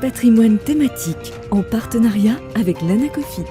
Patrimoine thématique en partenariat avec l'Anacofi.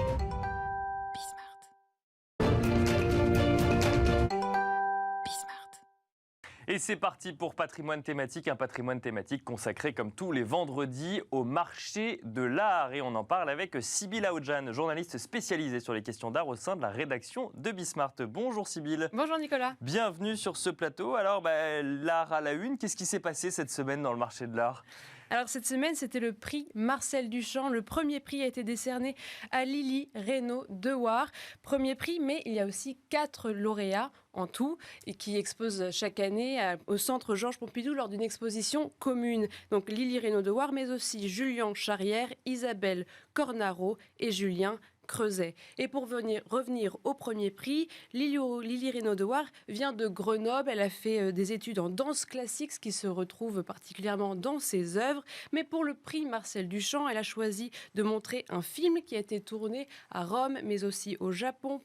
Et c'est parti pour Patrimoine thématique, un patrimoine thématique consacré comme tous les vendredis au marché de l'art. Et on en parle avec Sybille Aoudjan, journaliste spécialisée sur les questions d'art au sein de la rédaction de Bismart. Bonjour Sybille. Bonjour Nicolas. Bienvenue sur ce plateau. Alors l'art à la une, qu'est-ce qui s'est passé cette semaine dans le marché de l'art ? Alors cette semaine, c'était le prix Marcel Duchamp. Le premier prix a été décerné à Lily Reynaud Dewar. Premier prix, mais il y a aussi 4 lauréats en tout et qui exposent chaque année au Centre Georges Pompidou lors d'une exposition commune. Donc Lily Reynaud Dewar, mais aussi Julien Charrière, Isabelle Cornaro et Julien Creuset. Et pour revenir au premier prix, Lily Reynaud Dewar vient de Grenoble. Elle a fait des études en danse classique, ce qui se retrouve particulièrement dans ses œuvres. Mais pour le prix Marcel Duchamp, elle a choisi de montrer un film qui a été tourné à Rome, mais aussi au Japon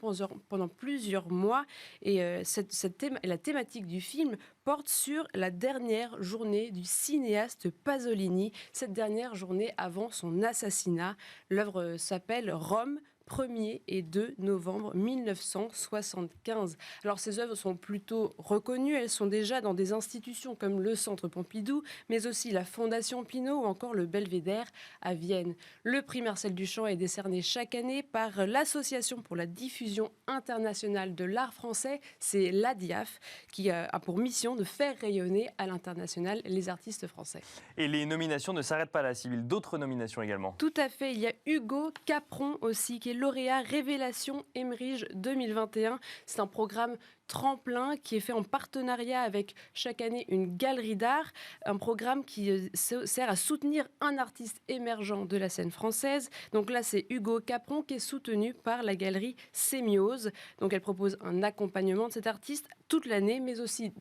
pendant plusieurs mois. Et la thématique du film porte sur la dernière journée du cinéaste Pasolini, cette dernière journée avant son assassinat. L'œuvre s'appelle Rome, 1er et 2 novembre 1975. Alors ces œuvres sont plutôt reconnues, elles sont déjà dans des institutions comme le Centre Pompidou, mais aussi la Fondation Pinault ou encore le Belvédère à Vienne. Le prix Marcel Duchamp est décerné chaque année par l'Association pour la diffusion internationale de l'art français, c'est l'ADIAF, qui a pour mission de faire rayonner à l'international les artistes français. Et les nominations ne s'arrêtent pas là, Sybille, d'autres nominations également. Tout à fait, il y a Hugo Capron aussi, qui est lauréat Révélation Emerige 2021. C'est un programme tremplin qui est fait en partenariat avec chaque année une galerie d'art, un programme qui sert à soutenir un artiste émergent de la scène française. Donc là, c'est Hugo Capron qui est soutenu par la galerie Sémiose. Donc elle propose un accompagnement de cet artiste toute l'année, mais aussi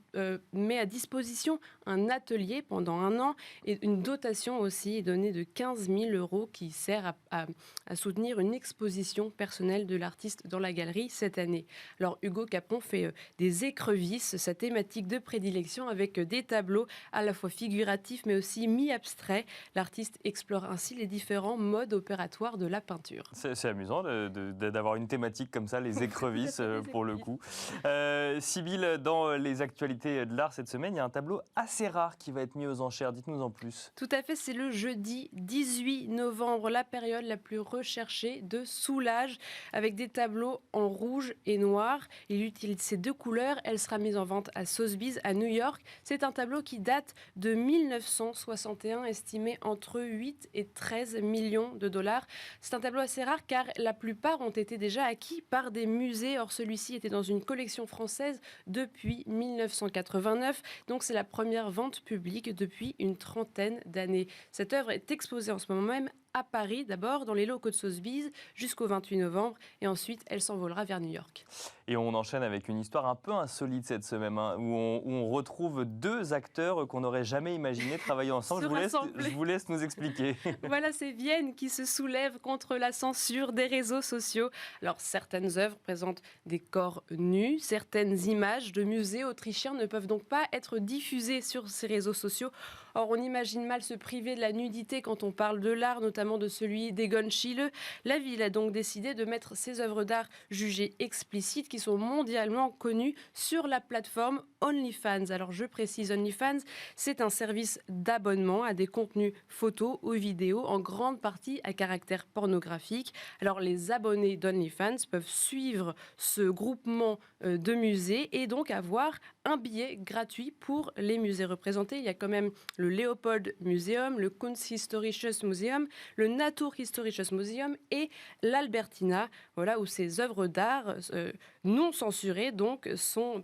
met à disposition un atelier pendant un an et une dotation aussi est donnée de 15 000 € qui sert à soutenir une exposition personnelle de l'artiste dans la galerie cette année. Alors Hugo Capron fait des écrevisses, sa thématique de prédilection, avec des tableaux à la fois figuratifs mais aussi mi-abstraits. L'artiste explore ainsi les différents modes opératoires de la peinture. C'est amusant d'avoir une thématique comme ça, les écrevisses pour le coup. Sybille, dans les actualités de l'art cette semaine, il y a un tableau assez rare qui va être mis aux enchères. Dites-nous en plus. Tout à fait, c'est le jeudi 18 novembre, la période la plus recherchée de Soulage, avec des tableaux en rouge et noir. Il utilise ces deux couleurs. Elle sera mise en vente à Sotheby's à New York. C'est un tableau qui date de 1961, estimé entre 8 et 13 millions de dollars. C'est un tableau assez rare car la plupart ont été déjà acquis par des musées. Or, celui-ci était dans une collection française depuis 1989. Donc, c'est la première vente publique depuis une trentaine d'années. Cette œuvre est exposée en ce moment même à Paris, d'abord dans les locaux de Sotheby's jusqu'au 28 novembre et ensuite elle s'envolera vers New York. Et on enchaîne avec une histoire un peu insolite cette semaine, où on retrouve 2 acteurs qu'on n'aurait jamais imaginé travailler ensemble. Je vous laisse nous expliquer. Voilà, c'est Vienne qui se soulève contre la censure des réseaux sociaux. Alors certaines œuvres présentent des corps nus, certaines images de musées autrichiens ne peuvent donc pas être diffusées sur ces réseaux sociaux. Or, on imagine mal se priver de la nudité quand on parle de l'art, notamment de celui d'Egon Schiele. La ville a donc décidé de mettre ces œuvres d'art jugées explicites, qui sont mondialement connues, sur la plateforme OnlyFans. Alors, je précise, OnlyFans, c'est un service d'abonnement à des contenus photos ou vidéos, en grande partie à caractère pornographique. Alors, les abonnés d'OnlyFans peuvent suivre ce groupement de musées et donc avoir un billet gratuit pour les musées représentés. Il y a quand même le Leopold Museum, le Kunsthistorisches Museum, le Naturhistorisches Museum et l'Albertina, voilà, où ces œuvres d'art non censurées donc,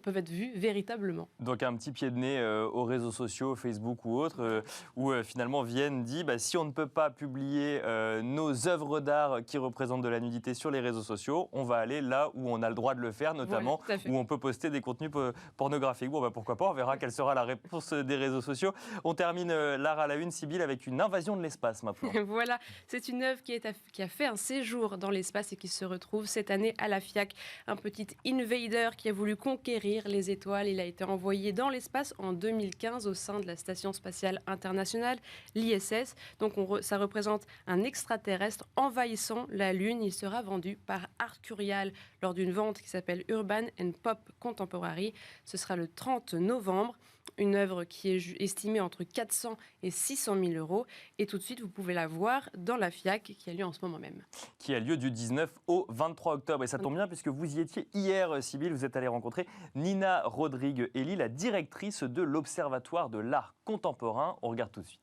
peuvent être vues véritablement. Donc un petit pied de nez aux réseaux sociaux, Facebook ou autres, où finalement Vienne dit si on ne peut pas publier nos œuvres d'art qui représentent de la nudité sur les réseaux sociaux, on va aller là où on a le droit de le faire, notamment où on peut poster des contenus pornographique. Bon, pourquoi pas, on verra quelle sera la réponse des réseaux sociaux. On termine l'art à la une, Sybille, avec une invasion de l'espace maintenant. Voilà, c'est une œuvre qui a fait un séjour dans l'espace et qui se retrouve cette année à la FIAC. Un petit satellite Invader qui a voulu conquérir les étoiles. Il a été envoyé dans l'espace en 2015 au sein de la Station spatiale internationale, l'ISS. Donc ça représente un extraterrestre envahissant la Lune. Il sera vendu par Arcurial lors d'une vente qui s'appelle Urban and Pop Contemporary. Ce sera le 30 novembre. Une œuvre qui est estimée entre 400 et 600 000 euros. Et tout de suite, vous pouvez la voir dans la FIAC qui a lieu en ce moment même. Qui a lieu du 19 au 23 octobre. Et ça tombe bien puisque vous y étiez hier, Sybille. Vous êtes allé rencontrer Nina Rodrigue-Elie, la directrice de l'Observatoire de l'art contemporain. On regarde tout de suite.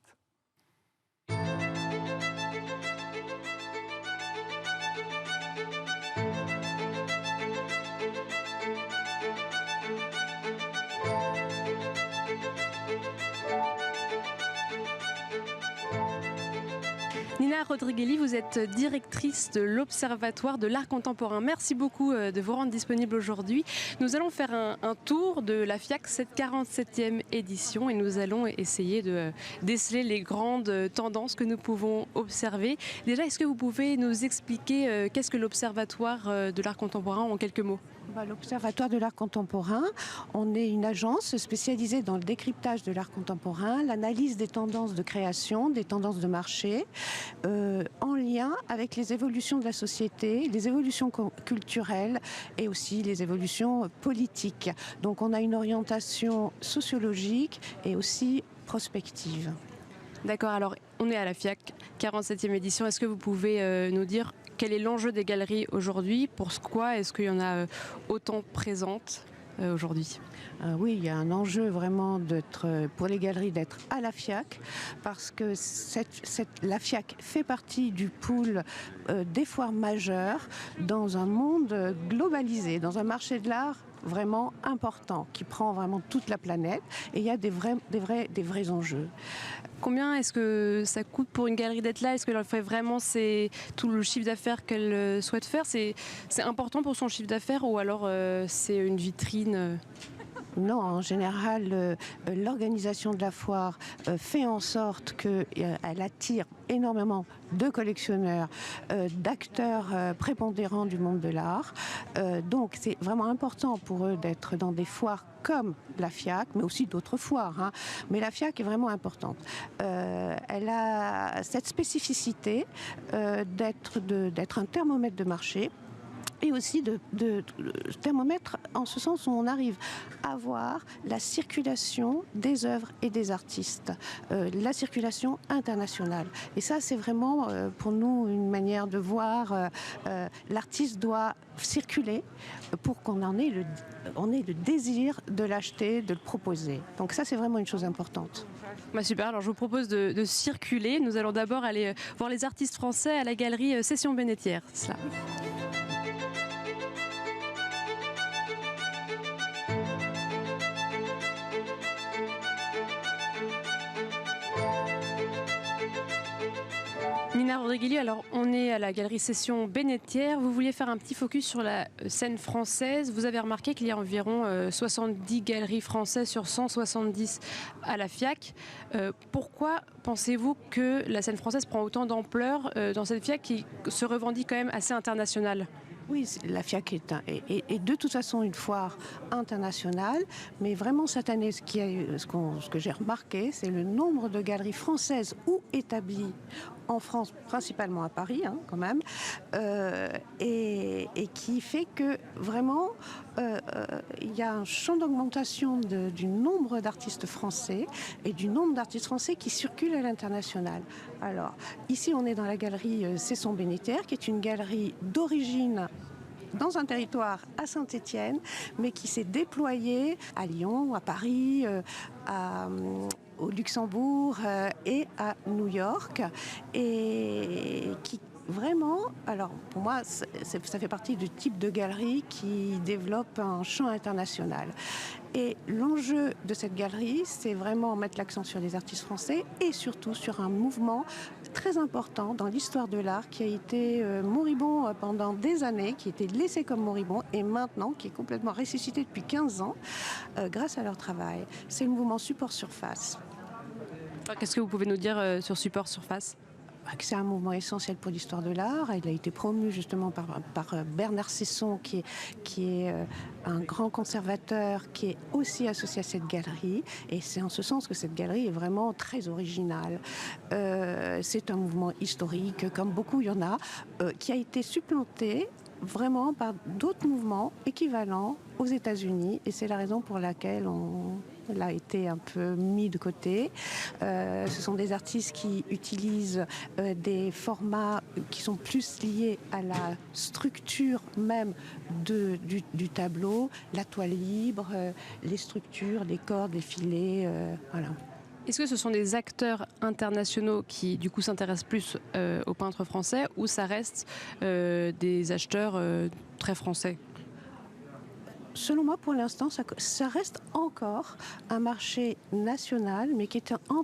Nina Rodrigue-Elie, vous êtes directrice de l'Observatoire de l'art contemporain. Merci beaucoup de vous rendre disponible aujourd'hui. Nous allons faire un tour de la FIAC, cette 47e édition, et nous allons essayer de déceler les grandes tendances que nous pouvons observer. Déjà, est-ce que vous pouvez nous expliquer qu'est-ce que l'Observatoire de l'art contemporain en quelques mots ? L'Observatoire de l'art contemporain, on est une agence spécialisée dans le décryptage de l'art contemporain, l'analyse des tendances de création, des tendances de marché, en lien avec les évolutions de la société, les évolutions culturelles et aussi les évolutions politiques. Donc on a une orientation sociologique et aussi prospective. D'accord, alors on est à la FIAC, 47e édition. Est-ce que vous pouvez nous dire quel est l'enjeu des galeries aujourd'hui? Pourquoi est-ce qu'il y en a autant présentes aujourd'hui? Oui, il y a un enjeu vraiment pour les galeries d'être à la FIAC parce que la FIAC fait partie du pool des foires majeures dans un monde globalisé, dans un marché de l'art vraiment important qui prend vraiment toute la planète et il y a des vrais enjeux. Combien est-ce que ça coûte pour une galerie d'être là? Est-ce qu'elle fait vraiment tout le chiffre d'affaires qu'elle souhaite faire? C'est important pour son chiffre d'affaires ou alors c'est une vitrine? Non, en général, l'organisation de la foire fait en sorte qu'elle attire énormément de collectionneurs, d'acteurs prépondérants du monde de l'art. Donc c'est vraiment important pour eux d'être dans des foires comme la FIAC, mais aussi d'autres foires. Mais la FIAC est vraiment importante. Elle a cette spécificité d'être un thermomètre de marché. Et aussi de thermomètre en ce sens où on arrive à voir la circulation des œuvres et des artistes, la circulation internationale. Et ça, c'est vraiment pour nous une manière de voir l'artiste doit circuler pour qu'on ait le désir de l'acheter, de le proposer. Donc ça, c'est vraiment une chose importante. Super, alors je vous propose de circuler. Nous allons d'abord aller voir les artistes français à la galerie Session Bénétière. C'est ça. Nina Rodrigue-Elie, alors on est à la galerie Session Bénétière. Vous vouliez faire un petit focus sur la scène française. Vous avez remarqué qu'il y a environ 70 galeries françaises sur 170 à la FIAC. Pourquoi pensez-vous que la scène française prend autant d'ampleur dans cette FIAC qui se revendique quand même assez internationale? Oui, la FIAC est de toute façon une foire internationale, mais vraiment cette année, ce que j'ai remarqué, c'est le nombre de galeries françaises ou établies en France, principalement à Paris quand même, et qui fait que vraiment il y a un champ d'augmentation du nombre d'artistes français et du nombre d'artistes français qui circulent à l'international. Alors ici on est dans la galerie Session Bénétière, qui est une galerie d'origine dans un territoire à Saint-Étienne, mais qui s'est déployée à Lyon, à Paris, au Luxembourg et à New York, et qui vraiment, alors pour moi, ça fait partie du type de galerie qui développe un champ international. Et l'enjeu de cette galerie, c'est vraiment mettre l'accent sur les artistes français et surtout sur un mouvement très important dans l'histoire de l'art qui a été moribond pendant des années, qui était laissé comme moribond et maintenant qui est complètement ressuscité depuis 15 ans grâce à leur travail. C'est le mouvement support surface. Qu'est-ce que vous pouvez nous dire sur support surface ? c'est un mouvement essentiel pour l'histoire de l'art. Il a été promu justement par Bernard Cesson, qui est un grand conservateur, qui est aussi associé à cette galerie. Et c'est en ce sens que cette galerie est vraiment très originale. C'est un mouvement historique, comme beaucoup il y en a, qui a été supplanté vraiment par d'autres mouvements équivalents aux États-Unis, et c'est la raison pour laquelle on a été un peu mis de côté. Ce sont des artistes qui utilisent des formats qui sont plus liés à la structure même du tableau, la toile libre, les structures, les cordes, les filets, voilà. Est-ce que ce sont des acteurs internationaux qui, du coup, s'intéressent plus aux peintres français, ou ça reste des acheteurs très français ? Selon moi, pour l'instant, ça reste encore un marché national, mais qui est en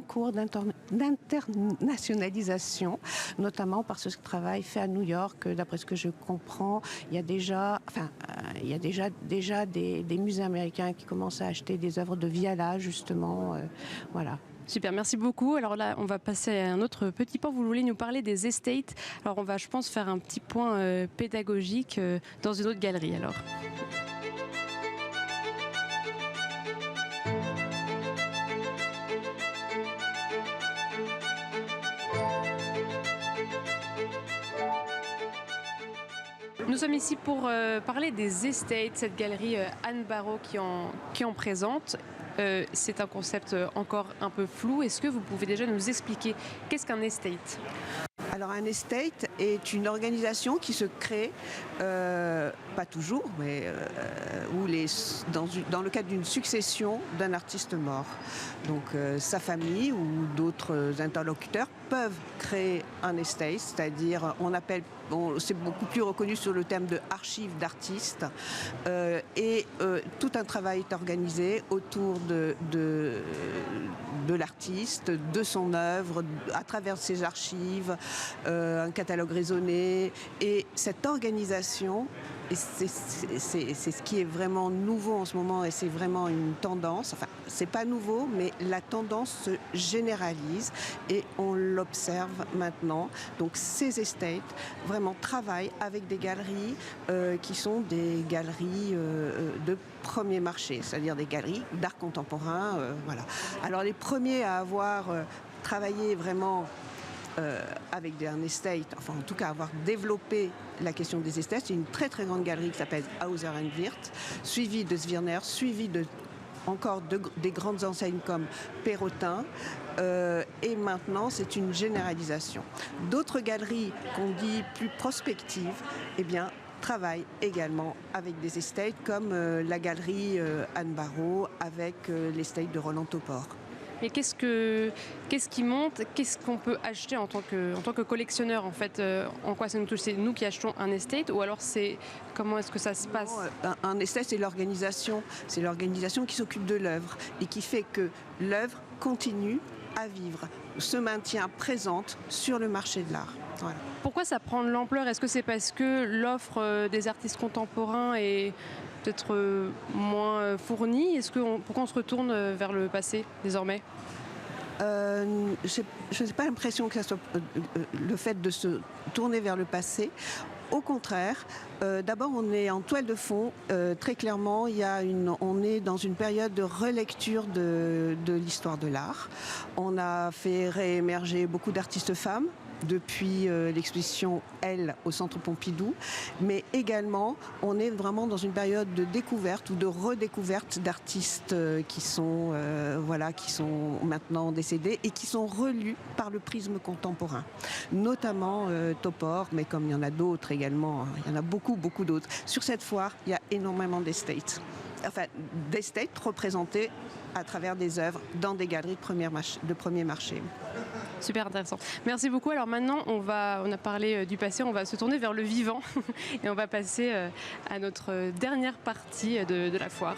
cours d'internationalisation, notamment par ce travail fait à New York. D'après ce que je comprends, il y a déjà des musées américains qui commencent à acheter des œuvres de Viala, justement. Voilà. Super, merci beaucoup. Alors là, on va passer à un autre petit point. Vous voulez nous parler des estates. Alors on va, je pense, faire un petit point pédagogique dans une autre galerie. Alors. Nous sommes ici pour parler des estates, cette galerie Anne Barraud qui en présente. C'est un concept encore un peu flou. Est-ce que vous pouvez déjà nous expliquer qu'est-ce qu'un estate ? Alors un estate est une organisation qui se crée, pas toujours, mais dans le cadre d'une succession d'un artiste mort. Donc sa famille ou d'autres interlocuteurs peuvent créer un estate, c'est-à-dire c'est beaucoup plus reconnu sur le terme de archives d'artistes, et tout un travail est organisé autour de l'artiste, de son œuvre, à travers ses archives, un catalogue raisonné, et cette organisation, et c'est ce qui est vraiment nouveau en ce moment, et c'est vraiment une tendance. Enfin, c'est pas nouveau, mais la tendance se généralise et on l'observe maintenant. Donc ces estates vraiment travaillent avec des galeries qui sont des galeries de premier marché, c'est-à-dire des galeries d'art contemporain. Voilà. Alors les premiers à avoir travaillé vraiment avec un estate, enfin en tout cas avoir développé la question des estates, c'est une très très grande galerie qui s'appelle Hauser & Wirth, suivie de Zwirner, suivie encore des grandes enseignes comme Perrotin, et maintenant c'est une généralisation. D'autres galeries qu'on dit plus prospectives, eh bien, travaillent également avec des estates comme la galerie Anne Barraud avec l'estate de Roland Topor. Mais qu'est-ce qui monte ? Qu'est-ce qu'on peut acheter en tant que collectionneur, en fait ? En quoi ça nous touche ? C'est nous qui achetons un estate, ou alors comment est-ce que ça se passe ? Un estate, c'est l'organisation. C'est l'organisation qui s'occupe de l'œuvre et qui fait que l'œuvre continue à vivre, se maintient présente sur le marché de l'art. Voilà. Pourquoi ça prend de l'ampleur ? Est-ce que c'est parce que l'offre des artistes contemporains est peut-être moins fournie ? Pourquoi on se retourne vers le passé désormais ? Je n'ai pas l'impression que ça soit le fait de se tourner vers le passé. Au contraire, d'abord on est en toile de fond, très clairement on est dans une période de relecture de l'histoire de l'art. On a fait réémerger beaucoup d'artistes femmes depuis l'exposition Elle au Centre Pompidou, mais également on est vraiment dans une période de découverte ou de redécouverte d'artistes qui sont maintenant décédés et qui sont relus par le prisme contemporain, notamment Topor, mais comme il y en a d'autres également, il y en a beaucoup d'autres. Sur cette foire, il y a énormément d'estates représentés à travers des œuvres dans des galeries de premier marché. Super intéressant. Merci beaucoup. Alors maintenant, on a parlé du passé, on va se tourner vers le vivant et on va passer à notre dernière partie de la foire.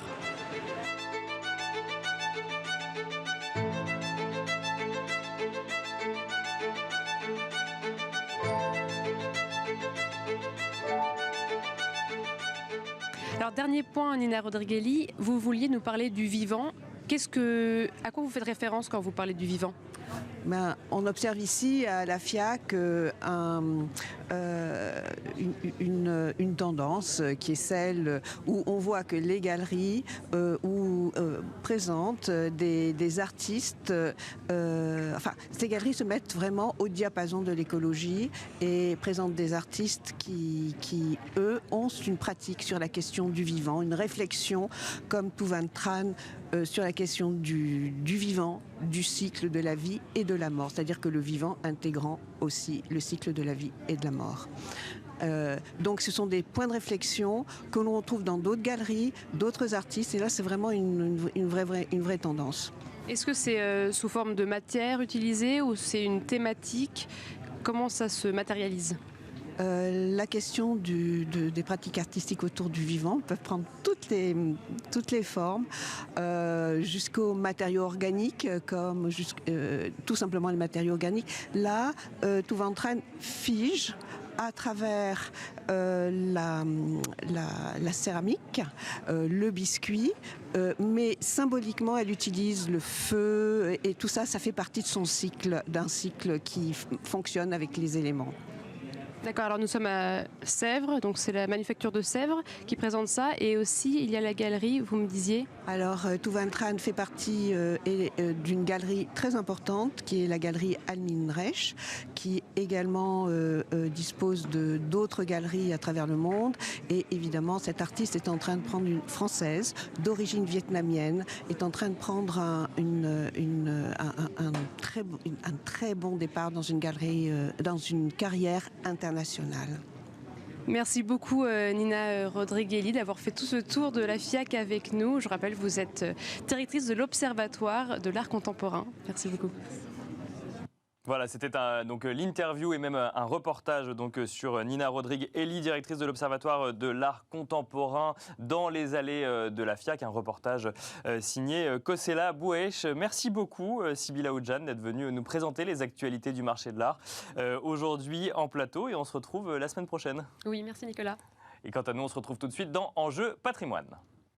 Alors dernier point, Nina Rodriguelli, vous vouliez nous parler du vivant. À quoi vous faites référence quand vous parlez du vivant ? On observe ici à la FIAC une tendance qui est celle où on voit que les galeries présentent des artistes, ces galeries se mettent vraiment au diapason de l'écologie et présentent des artistes qui eux, ont une pratique sur la question du vivant, une réflexion comme Thu Van Tran sur la question du vivant, du cycle de la vie et de la mort, c'est-à-dire que le vivant intégrant aussi le cycle de la vie et de la mort. Donc ce sont des points de réflexion que l'on retrouve dans d'autres galeries, d'autres artistes, et là c'est vraiment une vraie tendance. Est-ce que c'est sous forme de matière utilisée ou c'est une thématique? Comment ça se matérialise? La question des pratiques artistiques autour du vivant peuvent prendre toutes les formes, jusqu'aux matériaux organiques, comme tout simplement les matériaux organiques. Là, Thu Van Tran fige à travers la céramique, le biscuit, mais symboliquement elle utilise le feu et tout ça, ça fait partie de son cycle, d'un cycle qui fonctionne avec les éléments. D'accord, alors nous sommes à Sèvres, donc c'est la manufacture de Sèvres qui présente ça, et aussi il y a la galerie, vous me disiez? Alors Thu Van Tran fait partie d'une galerie très importante qui est la galerie Almin Reich, qui également dispose d'autres galeries à travers le monde, et évidemment cet artiste est en train de prendre une française d'origine vietnamienne, est en train de prendre un très bon départ dans une galerie, dans une carrière internationale. Merci beaucoup Nina Rodrigueli d'avoir fait tout ce tour de la FIAC avec nous. Je rappelle, vous êtes directrice de l'Observatoire de l'art contemporain. Merci beaucoup. Voilà, c'était donc l'interview et même un reportage donc sur Nina Rodrigueli, directrice de l'Observatoire de l'art contemporain dans les allées de la FIAC, un reportage signé Kosela Bouesh. Merci beaucoup Sybilla Oudjan d'être venue nous présenter les actualités du marché de l'art aujourd'hui en plateau, et on se retrouve la semaine prochaine. Oui, merci Nicolas. Et quant à nous, on se retrouve tout de suite dans Enjeux Patrimoine.